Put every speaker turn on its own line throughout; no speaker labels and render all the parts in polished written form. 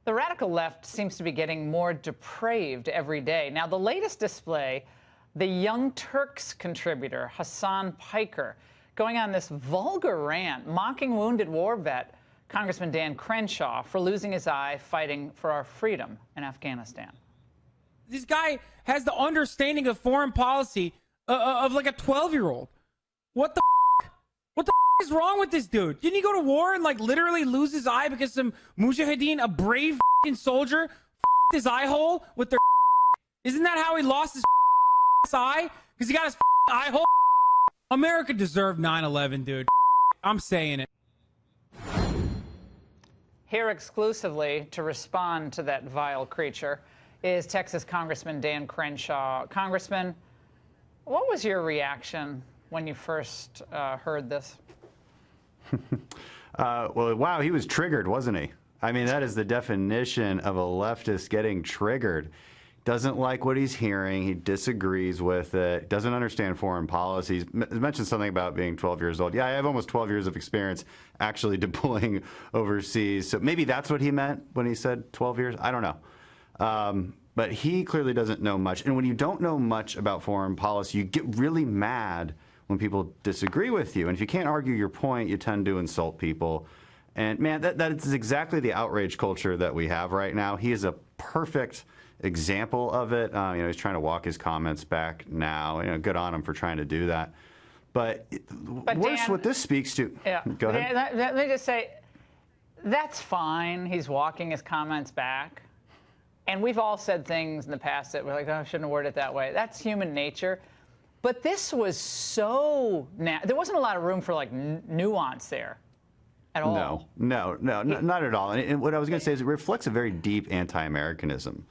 The radical left seems to be getting more depraved every day. Now, the latest display, the Young Turks contributor, Hasan Piker, going on this vulgar rant, mocking wounded war vet Congressman Dan Crenshaw for losing his eye fighting for our freedom in Afghanistan.
This guy has the understanding of foreign policy of like a 12-year-old. What the is wrong with this dude? Didn't he go to war and like literally lose his eye because some mujahideen, a brave soldier, his eye hole with their? Isn't that how he lost his eye? Because he got his eye hole? America deserved 9/11, dude. I'm saying it.
Here exclusively to respond to that vile creature is Texas Congressman Dan Crenshaw. Congressman, what was your reaction when you first heard this?
Well, wow, he was triggered, wasn't he? I mean, that is the definition of a leftist getting triggered. Doesn't like what he's hearing. He disagrees with it. Doesn't understand foreign policies. Mentioned something about being 12 years old. Yeah, I have almost 12 years of experience actually deploying overseas. So maybe that's what he meant when he said 12 years. I don't know. But he clearly doesn't know much. And when you don't know much about foreign policy, you get really mad when people disagree with you. And if you can't argue your point, you tend to insult people. And man, that is exactly the outrage culture that we have right now. He is a perfect example of it. He's trying to walk his comments back now. Good on him for trying to do that. But worse, Dan, what this speaks to.
Yeah.
Go ahead.
Dan, let me just say, that's fine. He's walking his comments back. And we've all said things in the past that we're like, oh, I shouldn't have worded it that way. That's human nature. But this was so there wasn't a lot of room for like nuance there at all.
No, not at all. And what I was going to say is it reflects a very deep anti-Americanism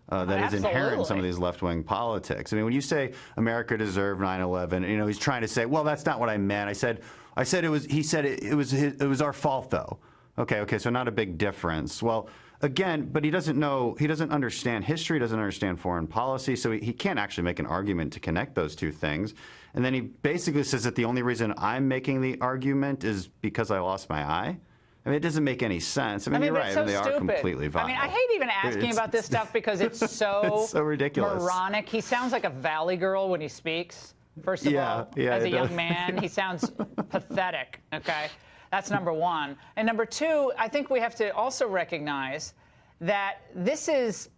that is inherent in some of these left-wing politics. I mean, when you say America deserved 9/11, he's trying to say, well, that's not what I meant. I said it was. He said it was our fault though. Okay, so not a big difference. Well, again, but he doesn't understand history, doesn't understand foreign policy, so he can't actually make an argument to connect those two things. And then he basically says that the only reason I'm making the argument is because I lost my eye. I mean, it doesn't make any sense. I mean, you're right.
So
they
stupid.
Are completely vile.
I mean, I hate even asking about this stuff because it's so,
it's so ridiculous.
Moronic. He sounds like a valley girl when he speaks. First of all, as a young man, he sounds pathetic. Okay. That's number one. And number two, I think we have to also recognize that this is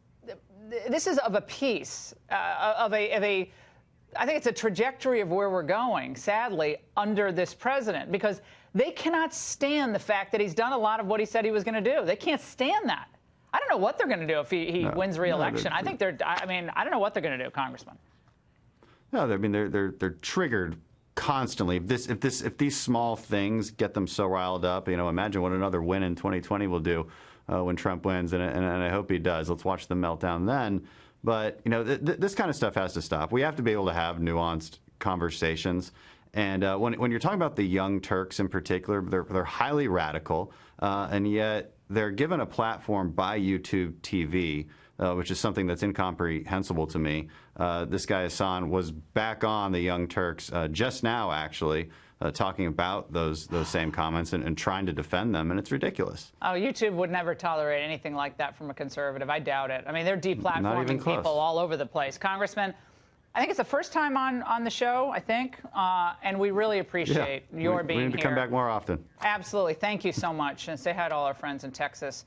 of a piece, I think it's a trajectory of where we're going, sadly, under this president, because they cannot stand the fact that he's done a lot of what he said he was going to do. They can't stand that. I don't know what they're going to do if he wins re-election. I don't know what they're going to do, Congressman.
No, I mean, they're triggered constantly. If these small things get them so riled up, imagine what another win in 2020 will do when Trump wins, and I hope he does. Let's watch the meltdown then. But this kind of stuff has to stop. We have to be able to have nuanced conversations. And when you're talking about the Young Turks in particular, they're highly radical, and yet they're given a platform by YouTube TV. Which is something that's incomprehensible to me. This guy, Hasan, was back on the Young Turks just now, actually, talking about those same comments and trying to defend them, and it's ridiculous.
Oh, YouTube would never tolerate anything like that from a conservative. I doubt it. I mean, they're deplatforming people all over the place. Congressman, I think it's the first time on the show, I think, and we really appreciate your being here.
We need to come back more often.
Absolutely. Thank you so much, and say hi to all our friends in Texas.